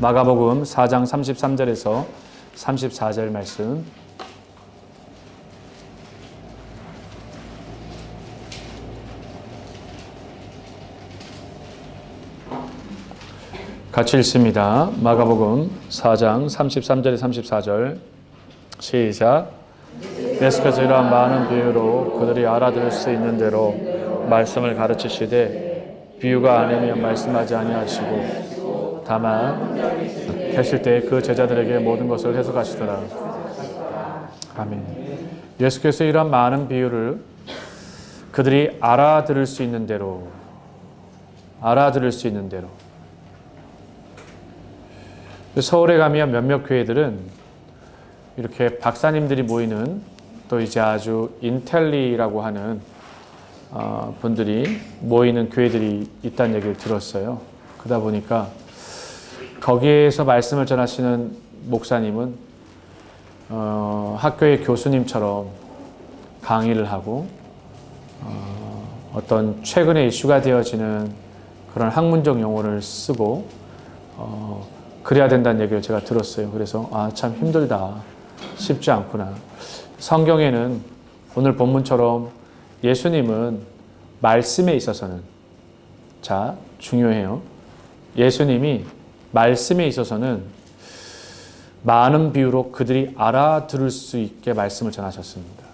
마가복음 4장 33절에서 34절 말씀. 같이 읽습니다. 마가복음 4장 33절에 34절. 시작. 예수께서 이러한 많은 비유로 그들이 알아들을 수 있는 대로 말씀을 가르치시되 비유가 아니면 말씀하지 아니하시고 다만 계실 때 그 제자들에게 모든 것을 해석하시더라. 아멘. 예수께서 이러한 많은 비유를 그들이 알아들을 수 있는 대로 서울에 가면 몇몇 교회들은 이렇게 박사님들이 모이는 또 이제 아주 인텔리라고 하는 분들이 모이는 교회들이 있다는 얘기를 들었어요. 그러다 보니까 거기에서 말씀을 전하시는 목사님은 학교의 교수님처럼 강의를 하고 어떤 최근에 이슈가 되어지는 그런 학문적 용어를 쓰고 그래야 된다는 얘기를 제가 들었어요. 그래서 참 힘들다. 쉽지 않구나. 성경에는 오늘 본문처럼 예수님은 말씀에 있어서는 중요해요. 예수님이 말씀에 있어서는 많은 비유로 그들이 알아들을 수 있게 말씀을 전하셨습니다.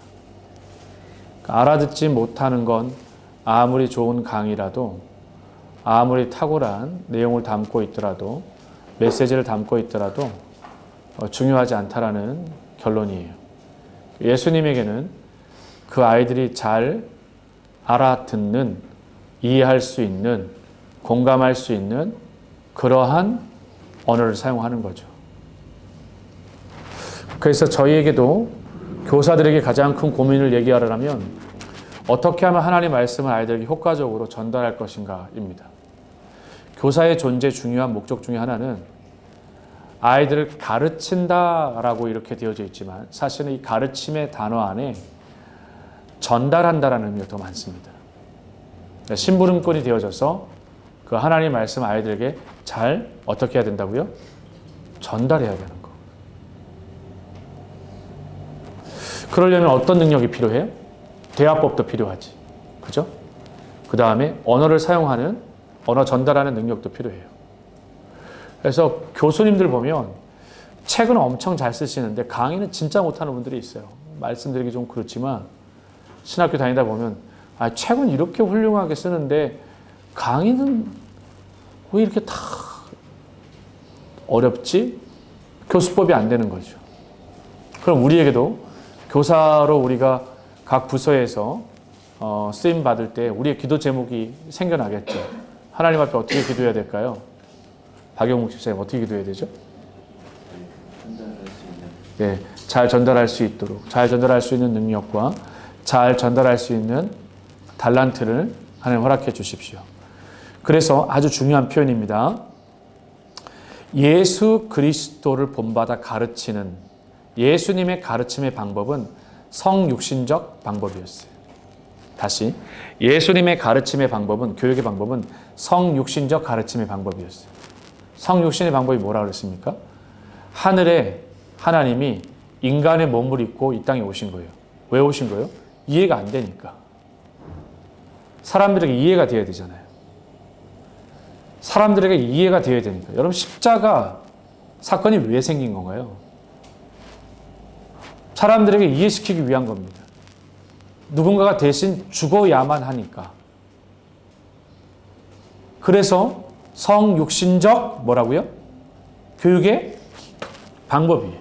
알아듣지 못하는 건 아무리 좋은 강의라도 아무리 탁월한 내용을 담고 있더라도 메시지를 담고 있더라도 중요하지 않다라는 결론이에요. 예수님에게는 그 아이들이 잘 알아듣는, 이해할 수 있는, 공감할 수 있는 그러한 언어를 사용하는 거죠. 그래서 저희에게도 교사들에게 가장 큰 고민을 얘기하려면 어떻게 하면 하나님의 말씀을 아이들에게 효과적으로 전달할 것인가입니다. 교사의 존재 중요한 목적 중에 하나는 아이들을 가르친다라고 이렇게 되어져 있지만 사실은 이 가르침의 단어 안에 전달한다라는 의미가 더 많습니다. 심부름꾼이 되어져서 그 하나님의 말씀 아이들에게 잘 어떻게 해야 된다고요? 전달해야 되는 거. 그러려면 어떤 능력이 필요해요? 대화법도 필요하지. 그죠? 그 다음에 언어를 사용하는 언어 전달하는 능력도 필요해요. 그래서 교수님들 보면 책은 엄청 잘 쓰시는데 강의는 진짜 못하는 분들이 있어요. 말씀드리기 좀 그렇지만 신학교 다니다 보면 책은 이렇게 훌륭하게 쓰는데 강의는 왜 이렇게 다 어렵지? 교수법이 안 되는 거죠. 그럼 우리에게도 교사로 우리가 각 부서에서 쓰임 받을 때 우리의 기도 제목이 생겨나겠죠. 하나님 앞에 어떻게 기도해야 될까요? 박영묵 집사님 어떻게 기도해야 되죠? 네, 잘 전달할 수 있도록, 잘 전달할 수 있는 능력과 잘 전달할 수 있는 달란트를 하나님 허락해 주십시오. 그래서 아주 중요한 표현입니다. 예수 그리스도를 본받아 가르치는 예수님의 가르침의 방법은 성육신적 방법이었어요. 다시 예수님의 가르침의 방법은 교육의 방법은 성육신적 가르침의 방법이었어요. 성육신의 방법이 뭐라 그랬습니까? 하늘에 하나님이 인간의 몸을 입고 이 땅에 오신 거예요. 왜 오신 거예요? 이해가 안 되니까. 사람들에게 이해가 되어야 되잖아요. 사람들에게 이해가 되어야 되니까. 여러분 십자가 사건이 왜 생긴 건가요? 사람들에게 이해시키기 위한 겁니다. 누군가가 대신 죽어야만 하니까. 그래서 성육신적 뭐라고요? 교육의 방법이에요.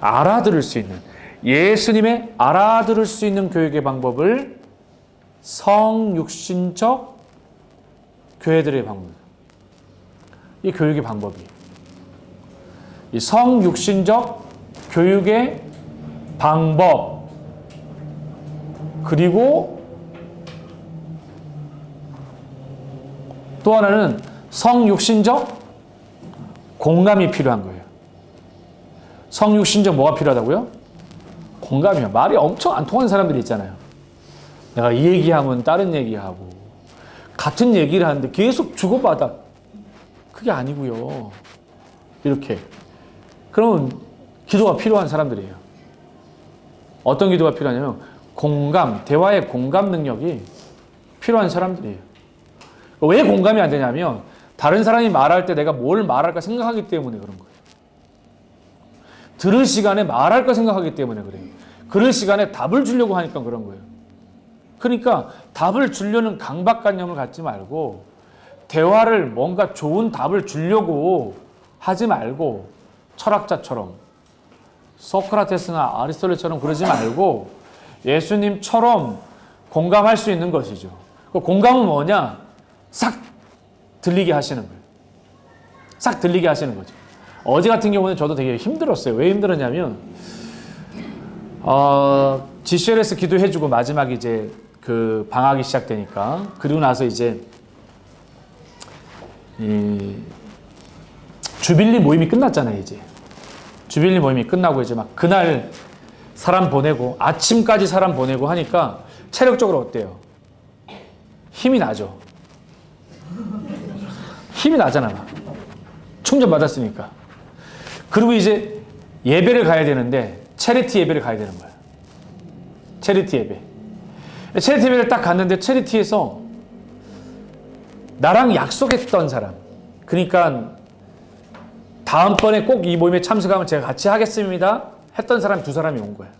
알아들을 수 있는 예수님의 알아들을 수 있는 교육의 방법을 성육신적 교회들의 방법. 이 교육의 방법이에요. 이 성육신적 교육의 방법 그리고 또 하나는 성육신적 공감이 필요한 거예요. 성육신적 뭐가 필요하다고요? 공감이요. 말이 엄청 안 통하는 사람들이 있잖아요. 내가 이 얘기하면 다른 얘기하고 같은 얘기를 하는데 계속 주고받아. 그게 아니고요. 이렇게. 그러면 기도가 필요한 사람들이에요. 어떤 기도가 필요하냐면 공감, 대화의 공감 능력이 필요한 사람들이에요. 왜 공감이 안 되냐면 다른 사람이 말할 때 내가 뭘 말할까 생각하기 때문에 그런 거예요. 들을 시간에 말할까 생각하기 때문에 그래요. 그럴 시간에 답을 주려고 하니까 그런 거예요. 그러니까 답을 주려는 강박관념을 갖지 말고 대화를 뭔가 좋은 답을 주려고 하지 말고 철학자처럼 소크라테스나 아리스토텔레스처럼 그러지 말고 예수님처럼 공감할 수 있는 것이죠. 그 공감은 뭐냐? 싹 들리게 하시는 거예요. 싹 들리게 하시는 거죠. 어제 같은 경우는 저도 되게 힘들었어요. 왜 힘들었냐면 GCLS 기도해주고 마지막 이제 그 방학이 시작되니까 그리고 나서 이제 이 주빌리 모임이 끝났잖아요. 이제 주빌리 모임이 끝나고 이제 막 그날 사람 보내고 아침까지 사람 보내고 하니까 체력적으로 어때요? 힘이 나죠. 힘이 나잖아. 충전 받았으니까. 그리고 이제 예배를 가야 되는데 체리티 예배를 가야 되는 거예요. 체리티 예배. 체리티 예배를 딱 갔는데 체리티에서 나랑 약속했던 사람, 그러니까 다음번에 꼭 이 모임에 참석하면 제가 같이 하겠습니다 했던 사람 두 사람이 온 거예요.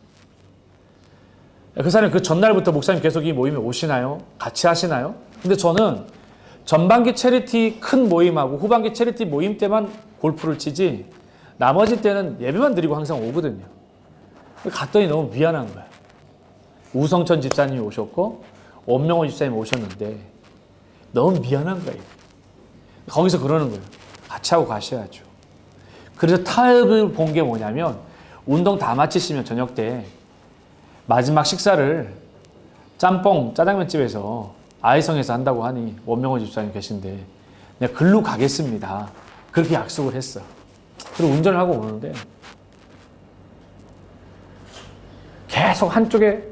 그 사람이 그 전날부터 목사님 계속 이 모임에 오시나요? 같이 하시나요? 근데 저는 전반기 체리티 큰 모임하고 후반기 체리티 모임 때만 골프를 치지 나머지 때는 예배만 드리고 항상 오거든요. 갔더니 너무 미안한 거야. 우성천 집사님이 오셨고 원명호 집사님이 오셨는데 너무 미안한 거예요. 거기서 그러는 거예요. 같이 하고 가셔야죠. 그래서 타협을 본 게 뭐냐면 운동 다 마치시면 저녁 때 마지막 식사를 짬뽕 짜장면집에서 아이성에서 한다고 하니 원명호 집사님 계신데 내가 글로 가겠습니다. 그렇게 약속을 했어. 그리고 운전을 하고 오는데 계속 한쪽에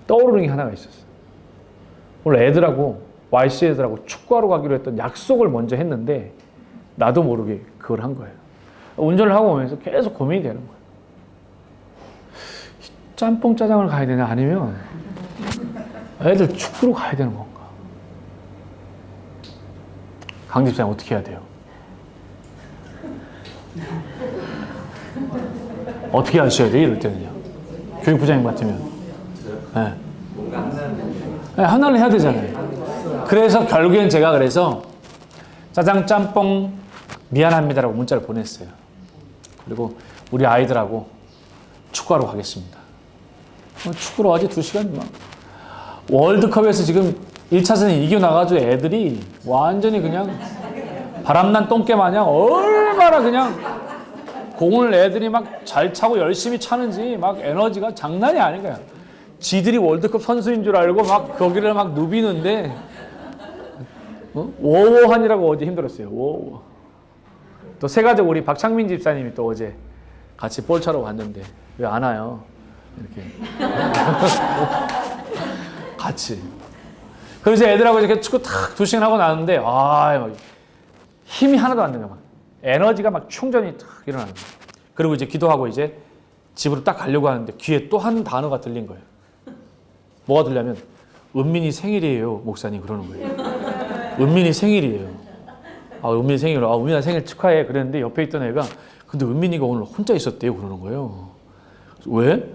떠오르는 게 하나가 있었어. 오늘 애들하고 YC 애들하고 축구하러 가기로 했던 약속을 먼저 했는데 나도 모르게 그걸 한 거예요. 운전을 하고 오면서 계속 고민이 되는 거예요. 짬뽕 짜장을 가야 되나 아니면 애들 축구로 가야 되는 건가? 강 집사님 어떻게 해야 돼요? 어떻게 하셔야 돼요? 이럴 때는요. 교육부장님 같으면. 네. 네, 하나를 해야 되잖아요. 그래서 결국엔 제가 그래서 짜장 짬뽕 미안합니다라고 문자를 보냈어요. 그리고 우리 아이들하고 축구하러 가겠습니다. 축구로 어제 2시간 막 월드컵에서 지금 1차전에 이겨나가지고 애들이 완전히 그냥 바람난 똥개 마냥 얼마나 그냥 공을 애들이 막 잘 차고 열심히 차는지 막 에너지가 장난이 아닌 거야. 지들이 월드컵 선수인 줄 알고 막 거기를 막 누비는데 워워한이라고 어제 힘들었어요. 워워. 또 새가족 우리 박창민 집사님이 또 어제 같이 볼 차러 왔는데 왜 안 와요? 이렇게 같이. 그래서 애들하고 이렇게 축구 탁 2시간 하고 나는데 막 힘이 하나도 안 드는 거야. 막 에너지가 막 충전이 탁 일어나는 거야. 그리고 이제 기도하고 이제 집으로 딱 가려고 하는데 귀에 또 한 단어가 들린 거예요. 뭐가 들냐면 은민이 생일이에요. 목사님 그러는 거예요. 은민이 생일이에요. 은민이 생일, 은민아 생일 축하해. 그랬는데 옆에 있던 애가 근데 은민이가 오늘 혼자 있었대요. 그러는 거예요. 왜?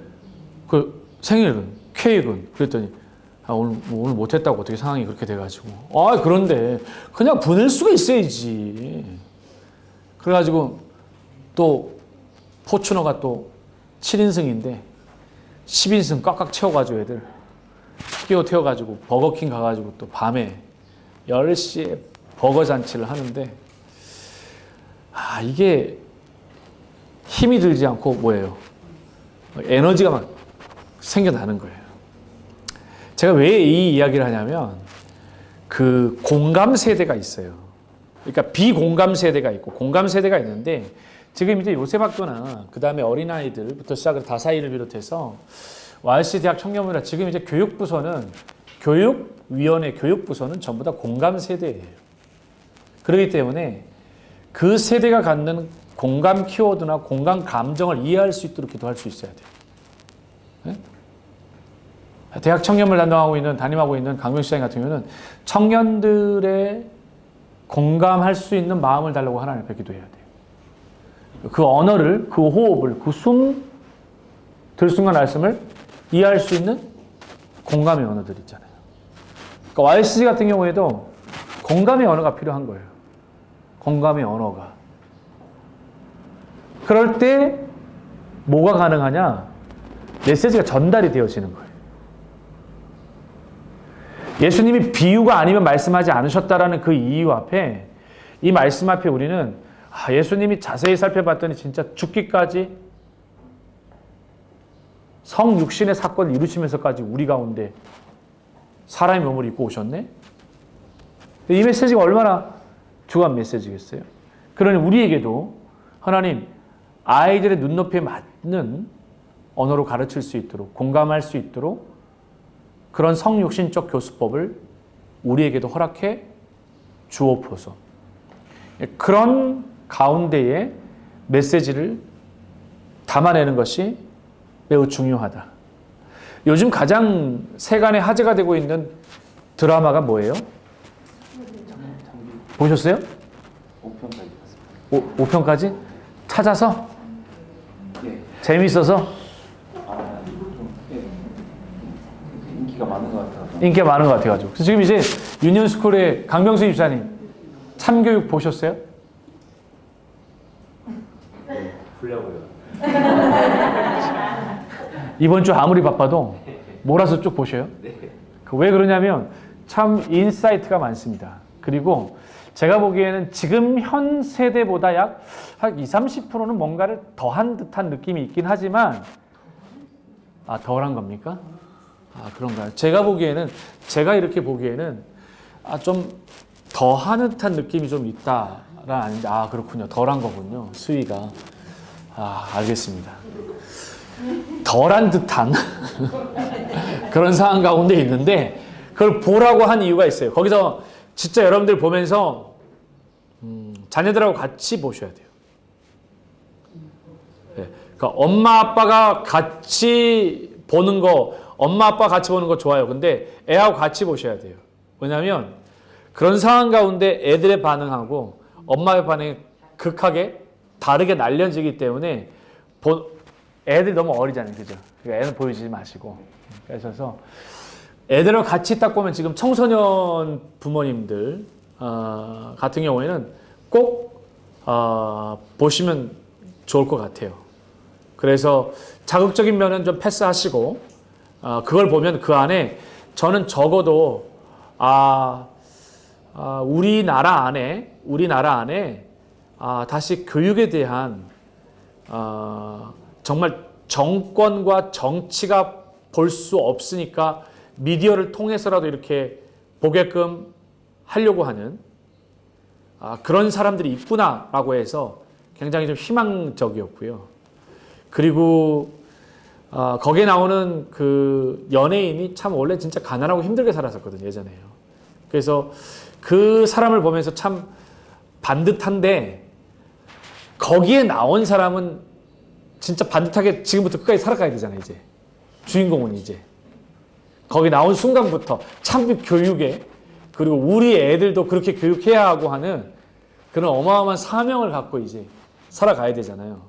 그 생일은 케이크는 그랬더니 오늘 못했다고 어떻게 상황이 그렇게 돼가지고 그런데 그냥 보낼 수가 있어야지. 그래가지고 또 포추너가 또 7인승인데 10인승 꽉꽉 채워가지고 애들 끼워 태워가지고 버거킹 가가지고 또 밤에 10시에 버거 잔치를 하는데 이게 힘이 들지 않고 뭐예요? 에너지가 막 생겨나는 거예요. 제가 왜 이 이야기를 하냐면 그 공감 세대가 있어요. 그러니까 비공감 세대가 있고 공감 세대가 있는데 지금 이제 요셉학교나 그 다음에 어린아이들부터 시작해서 다사이를 비롯해서 YC 대학 청년부나 지금 이제 교육부서는 교육위원회 교육부서는 전부 다 공감 세대예요. 그렇기 때문에 그 세대가 갖는 공감 키워드나 공감 감정을 이해할 수 있도록 기도할 수 있어야 돼요. 네? 대학 청년을 담임하고 있는 강병수 시장님 같은 경우는 청년들의 공감할 수 있는 마음을 달라고 하나님 앞에 기도해야 돼요. 그 언어를, 그 호흡을, 그 숨 들숨과 날숨을 이해할 수 있는 공감의 언어들 있잖아요. 그러니까 YCG 같은 경우에도 공감의 언어가 필요한 거예요. 공감의 언어가. 그럴 때 뭐가 가능하냐? 메시지가 전달이 되어지는 거예요. 예수님이 비유가 아니면 말씀하지 않으셨다라는 그 이유 앞에, 이 말씀 앞에 우리는 예수님이 자세히 살펴봤더니 진짜 죽기까지 성육신의 사건을 이루시면서까지 우리 가운데 사람의 몸을 입고 오셨네? 이 메시지가 얼마나 중요한 메시지겠어요? 그러니 우리에게도 하나님, 아이들의 눈높이에 맞는 언어로 가르칠 수 있도록, 공감할 수 있도록 그런 성육신적 교수법을 우리에게도 허락해 주옵소서. 그런 가운데에 메시지를 담아내는 것이 매우 중요하다. 요즘 가장 세간에 화제가 되고 있는 드라마가 뭐예요? 보셨어요? 5편까지 봤습니다. 5편까지? 찾아서? 네. 재밌어서? 인기가 많은 것 같아요. 인기가 많은 것 같아가지고. 그래서 지금 이제 유니온스쿨의 강병수 집사님 참교육 보셨어요? 네, 보려고요. 이번 주 아무리 바빠도 몰아서 쭉 보셔요. 왜 그러냐면 참 인사이트가 많습니다. 그리고 제가 보기에는 지금 현 세대보다 약 20, 30%는 뭔가를 더한 듯한 느낌이 있긴 하지만, 덜한 겁니까? 그런가요? 제가 이렇게 보기에는 좀 더한 듯한 느낌이 좀 있다라 아닌데, 그렇군요. 덜한 거군요. 수위가. 알겠습니다. 덜한 듯한 그런 상황 가운데 있는데, 그걸 보라고 한 이유가 있어요. 거기서 진짜 여러분들 보면서 자녀들하고 같이 보셔야 돼요. 네. 그러니까 엄마 아빠가 같이 보는 거, 엄마 아빠 같이 보는 거 좋아요. 근데 애하고 같이 보셔야 돼요. 왜냐하면 그런 상황 가운데 애들의 반응하고 엄마의 반응이 극하게 다르게 날려지기 때문에 애들이 너무 어리잖아요. 그죠? 그러니까 애는 보여주지 마시고. 그래서 애들을 같이 딱 보면 지금 청소년 부모님들 같은 경우에는 꼭 보시면 좋을 것 같아요. 그래서 자극적인 면은 좀 패스하시고 그걸 보면 그 안에 저는 적어도 우리나라 안에 다시 교육에 대한 정말 정권과 정치가 볼 수 없으니까 미디어를 통해서라도 이렇게 보게끔 하려고 하는 그런 사람들이 있구나라고 해서 굉장히 좀 희망적이었고요. 그리고 거기에 나오는 그 연예인이 참 원래 진짜 가난하고 힘들게 살았었거든요, 예전에요. 그래서 그 사람을 보면서 참 반듯한데, 거기에 나온 사람은 진짜 반듯하게 지금부터 끝까지 살아가야 되잖아요, 이제. 주인공은 이제. 거기 나온 순간부터 참 교육에, 그리고 우리 애들도 그렇게 교육해야 하고 하는 그런 어마어마한 사명을 갖고 이제 살아가야 되잖아요.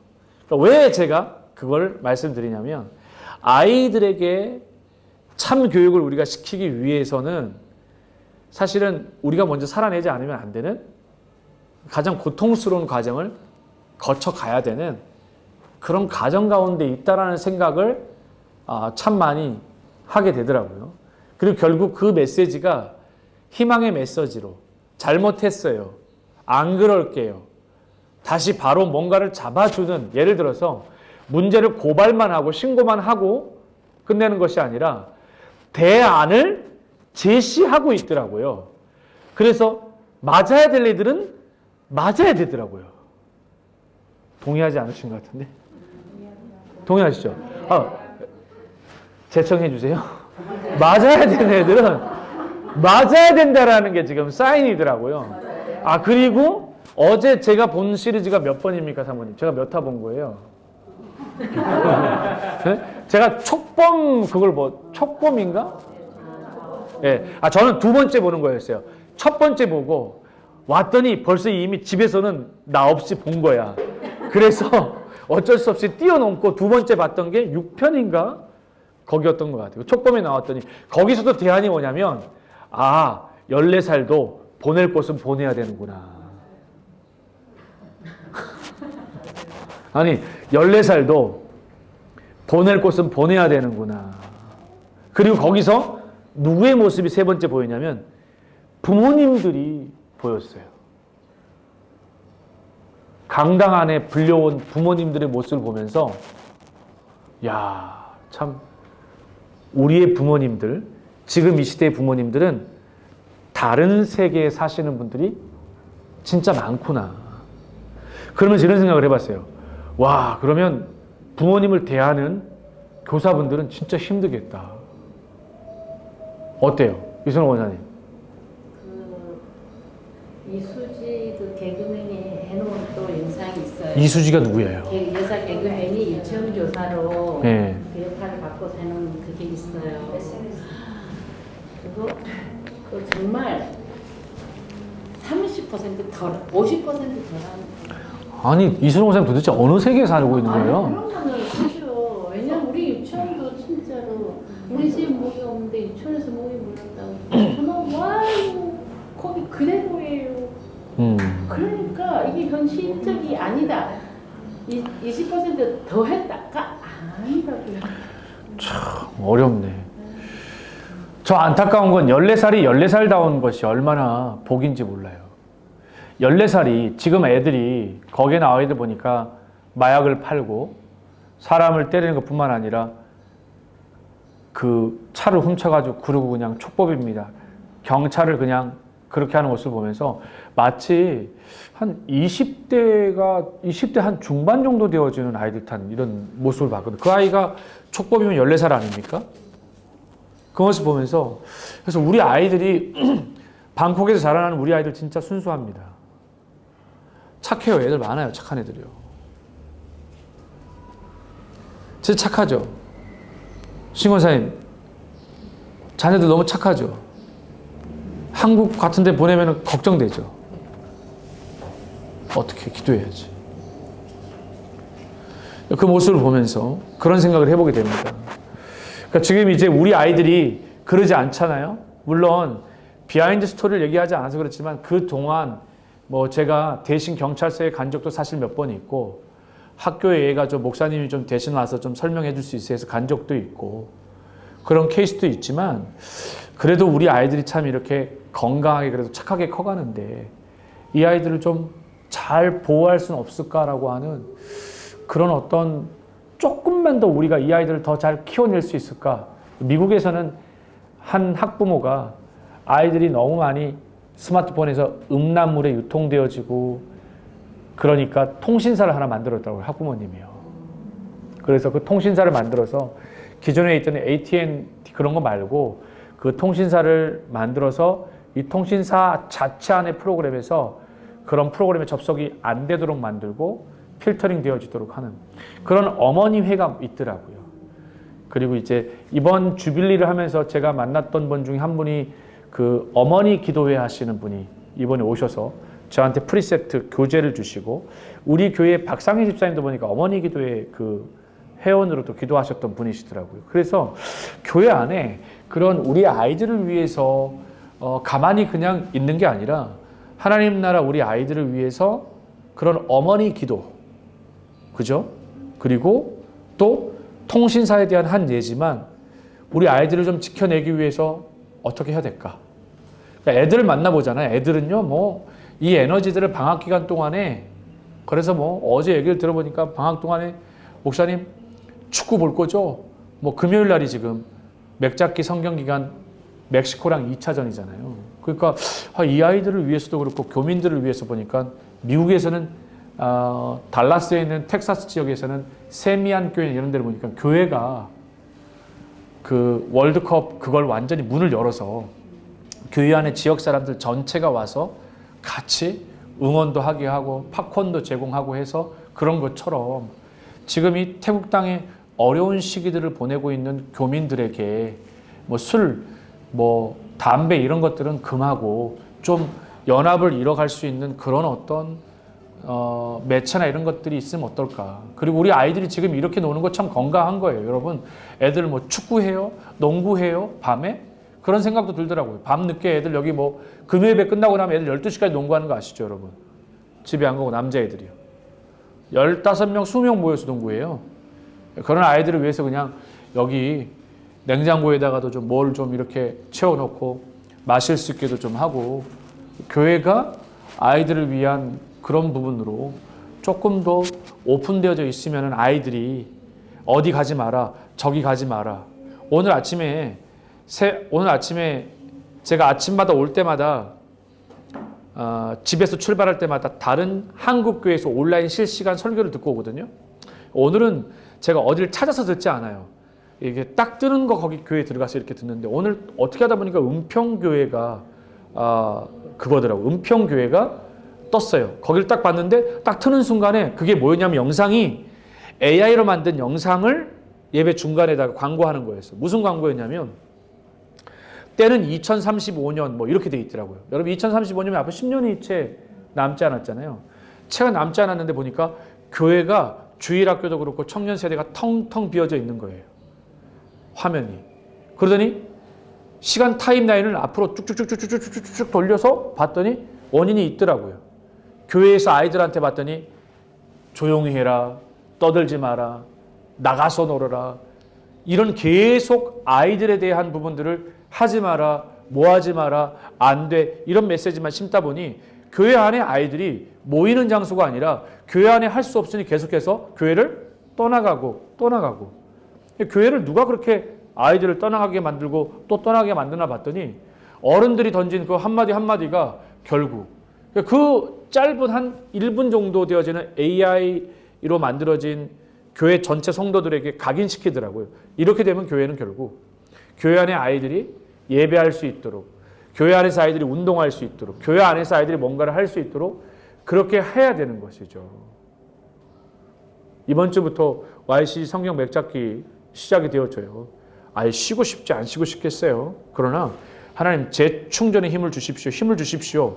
그러니까 왜 제가 그걸 말씀드리냐면, 아이들에게 참 교육을 우리가 시키기 위해서는 사실은 우리가 먼저 살아내지 않으면 안 되는 가장 고통스러운 과정을 거쳐가야 되는 그런 가정 가운데 있다라는 생각을 참 많이 하게 되더라고요. 그리고 결국 그 메시지가 희망의 메시지로, 잘못했어요, 안 그럴게요, 다시 바로 뭔가를 잡아주는, 예를 들어서 문제를 고발만 하고 신고만 하고 끝내는 것이 아니라 대안을 제시하고 있더라고요. 그래서 맞아야 될 애들은 맞아야 되더라고요. 동의하지 않으신 것 같은데? 동의하시죠? 재청해 주세요. 맞아야 되는 애들은 맞아야 된다라는 게 지금 사인이더라고요. 그리고 어제 제가 본 시리즈가 몇 번입니까, 사모님? 제가 몇 화 본 거예요? 네? 제가 촉범 그걸 뭐 촉범인가? 예. 아 저는 두 번째 보는 거였어요. 첫 번째 보고 왔더니 벌써 이미 집에서는 나 없이 본 거야. 그래서 어쩔 수 없이 뛰어넘고 두 번째 봤던 게 6편인가? 거기였던 것 같아요. 촉범에 나왔더니 거기서도 대안이 뭐냐면 14살도 보낼 곳은 보내야 되는구나. 아니 14살도 보낼 곳은 보내야 되는구나. 그리고 거기서 누구의 모습이 세 번째 보이냐면 부모님들이 보였어요. 강당 안에 불려온 부모님들의 모습을 보면서 야, 참 우리의 부모님들, 지금 이 시대의 부모님들은 다른 세계에 사시는 분들이 진짜 많구나. 그러면서 이런 생각을 해봤어요. 와, 그러면 부모님을 대하는 교사분들은 진짜 힘들겠다. 어때요? 이순호 원사님? 이수지 그 개그맨이 해놓은 또 영상이 있어요. 이수지가 누구예요? 여자 개그맨이 유치원 교사로 네. 그 역할을 맡고 사는 그게 있어요. 그거 정말 30% 덜, 50% 덜한. 아니 이순호 원사님 도대체 어느 세계에 살고 있는 거예요? 그런 거는 사실은 왜냐면 우리 유치원도 진짜로 우리 집 목이 없는데 유치원에서 목이 물렸다고. 저는 와요 거기 그대로예요. 그러니까 이게 현실적이 아니다. 20%더 했다가 아니라고요. 참 어렵네. 저 안타까운 건 14살이 14살다운 것이 얼마나 복인지 몰라요. 14살이 지금 애들이 거기에 나와 있는 보니까 마약을 팔고 사람을 때리는 것뿐만 아니라 그 차를 훔쳐가지고 그러고 그냥 촉법입니다. 경찰을 그냥 그렇게 하는 모습을 보면서 마치 한 20대 한 중반 정도 되어지는 아이들 탄 이런 모습을 봤거든요. 그 아이가 촉법이면 14살 아닙니까? 그 모습 보면서 그래서 우리 아이들이 방콕에서 자라나는 우리 아이들 진짜 순수합니다. 착해요. 애들 많아요. 착한 애들이요. 진짜 착하죠. 신권사님 자녀들 너무 착하죠. 한국 같은 데 보내면 걱정되죠. 어떻게 기도해야지. 그 모습을 보면서 그런 생각을 해보게 됩니다. 그러니까 지금 이제 우리 아이들이 그러지 않잖아요. 물론 비하인드 스토리를 얘기하지 않아서 그렇지만 그동안 뭐 제가 대신 경찰서에 간 적도 사실 몇 번 있고 학교에 얘가 좀 목사님이 좀 대신 와서 좀 설명해 줄 수 있어 해서 간 적도 있고 그런 케이스도 있지만 그래도 우리 아이들이 참 이렇게 건강하게 그래도 착하게 커가는데 이 아이들을 좀 잘 보호할 수는 없을까라고 하는 그런 어떤 조금만 더 우리가 이 아이들을 더 잘 키워낼 수 있을까? 미국에서는 한 학부모가 아이들이 너무 많이 스마트폰에서 음란물에 유통되어지고 그러니까 통신사를 하나 만들었다고요. 학부모님이요. 그래서 그 통신사를 만들어서 기존에 있던 AT&T 그런 거 말고 그 통신사를 만들어서 이 통신사 자체 안의 프로그램에서 그런 프로그램에 접속이 안 되도록 만들고 필터링 되어지도록 하는 그런 어머니회가 있더라고요. 그리고 이제 이번 주빌리를 하면서 제가 만났던 분 중에 한 분이 그 어머니 기도회 하시는 분이 이번에 오셔서 저한테 프리세트 교재를 주시고 우리 교회 박상희 집사님도 보니까 어머니 기도회 그 회원으로도 기도하셨던 분이시더라고요. 그래서 교회 안에 그런 우리 아이들을 위해서 가만히 그냥 있는 게 아니라 하나님 나라 우리 아이들을 위해서 그런 어머니 기도, 그죠? 그리고 또 통신사에 대한 한 예지만 우리 아이들을 좀 지켜내기 위해서 어떻게 해야 될까? 그러니까 애들을 만나보잖아요. 애들은요, 뭐 이 에너지들을 방학 기간 동안에 그래서 뭐 어제 얘기를 들어보니까 방학 동안에 목사님 축구 볼 거죠? 뭐 금요일 날이 지금 맥잡기 성경 기간 멕시코랑 2차전이잖아요. 그러니까 이 아이들을 위해서도 그렇고 교민들을 위해서 보니까 미국에서는 달라스에 있는 텍사스 지역에서는 세미안 교회 이런 데를 보니까 교회가 그 월드컵 그걸 완전히 문을 열어서 교회 안에 지역 사람들 전체가 와서 같이 응원도 하게 하고 팝콘도 제공하고 해서 그런 것처럼 지금 이 태국 땅에 어려운 시기들을 보내고 있는 교민들에게 뭐 술, 뭐 담배 이런 것들은 금하고 좀 연합을 이뤄갈 수 있는 그런 어떤 매체나 이런 것들이 있으면 어떨까. 그리고 우리 아이들이 지금 이렇게 노는 거 참 건강한 거예요. 여러분 애들 뭐 축구해요? 농구해요? 밤에? 그런 생각도 들더라고요. 밤늦게 애들 여기 뭐 금요일에 끝나고 나면 애들 12시까지 농구하는 거 아시죠 여러분? 집에 안 가고 남자애들이요. 15명, 20명 모여서 농구해요. 그런 아이들을 위해서 그냥 여기 냉장고에다가도 좀 뭘 좀 이렇게 채워놓고 마실 수 있게도 좀 하고 교회가 아이들을 위한 그런 부분으로 조금 더 오픈되어져 있으면 아이들이 어디 가지 마라, 저기 가지 마라. 오늘 아침에 제가 아침마다 올 때마다 집에서 출발할 때마다 다른 한국교회에서 온라인 실시간 설교를 듣고 오거든요. 오늘은 제가 어디를 찾아서 듣지 않아요. 이게 딱 뜨는 거 거기 교회에 들어가서 이렇게 듣는데 오늘 어떻게 하다 보니까 은평교회가 그거더라고요. 은평교회가 떴어요. 거기를 딱 봤는데 딱 트는 순간에 그게 뭐였냐면 영상이 AI로 만든 영상을 예배 중간에다가 광고하는 거였어요. 무슨 광고였냐면 때는 2035년 뭐 이렇게 돼 있더라고요. 여러분 2035년이면 앞으로 10년이 채 남지 않았잖아요. 채가 남지 않았는데 보니까 교회가 주일학교도 그렇고 청년 세대가 텅텅 비어져 있는 거예요. 화면이. 그러더니 시간 타임라인을 앞으로 쭉쭉쭉쭉쭉쭉쭉 돌려서 봤더니 원인이 있더라고요. 교회에서 아이들한테 봤더니 조용히 해라, 떠들지 마라, 나가서 놀아라. 이런 계속 아이들에 대한 부분들을 하지 마라, 뭐 하지 마라, 안 돼. 이런 메시지만 심다 보니 교회 안에 아이들이 모이는 장소가 아니라 교회 안에 할 수 없으니 계속해서 교회를 떠나가고. 교회를 누가 그렇게 아이들을 떠나가게 만들고 또 떠나게 만드나 봤더니 어른들이 던진 그 한마디가 결국 그 짧은 한 1분 정도 되어지는 AI로 만들어진 교회 전체 성도들에게 각인시키더라고요. 이렇게 되면 교회는 결국 교회 안에 아이들이 예배할 수 있도록, 교회 안에서 아이들이 운동할 수 있도록, 교회 안에서 아이들이 뭔가를 할 수 있도록 그렇게 해야 되는 것이죠. 이번 주부터 YC 성경 맥잡기 시작이 되어져요. 아예 쉬고 싶지 안 쉬고 싶겠어요. 그러나 하나님 재충전의 힘을 주십시오. 힘을 주십시오.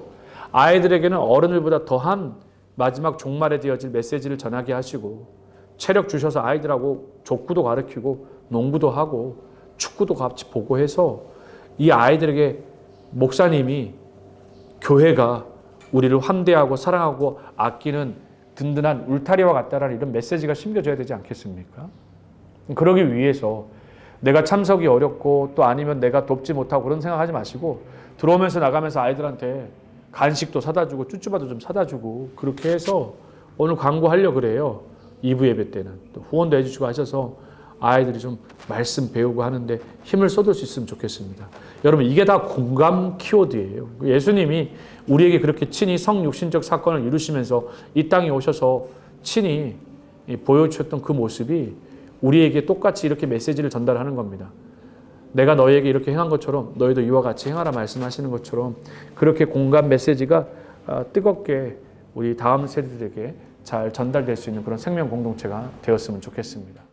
아이들에게는 어른들보다 더한 마지막 종말에 되어질 메시지를 전하게 하시고 체력 주셔서 아이들하고 족구도 가르치고 농구도 하고 축구도 같이 보고 해서 이 아이들에게 목사님이 교회가 우리를 환대하고 사랑하고 아끼는 든든한 울타리와 같다라는 이런 메시지가 심겨져야 되지 않겠습니까? 그러기 위해서 내가 참석이 어렵고 또 아니면 내가 돕지 못하고 그런 생각하지 마시고 들어오면서 나가면서 아이들한테 간식도 사다 주고 쭈쭈바도 좀 사다 주고 그렇게 해서 오늘 광고하려고 그래요. 2부 예배 때는. 또 후원도 해주시고 하셔서 아이들이 좀 말씀 배우고 하는데 힘을 쏟을 수 있으면 좋겠습니다. 여러분 이게 다 공감 키워드예요. 예수님이 우리에게 그렇게 친히 성육신적 사건을 이루시면서 이 땅에 오셔서 친히 보여주셨던 그 모습이 우리에게 똑같이 이렇게 메시지를 전달하는 겁니다. 내가 너희에게 이렇게 행한 것처럼 너희도 이와 같이 행하라 말씀하시는 것처럼 그렇게 공감 메시지가 뜨겁게 우리 다음 세대들에게 잘 전달될 수 있는 그런 생명 공동체가 되었으면 좋겠습니다.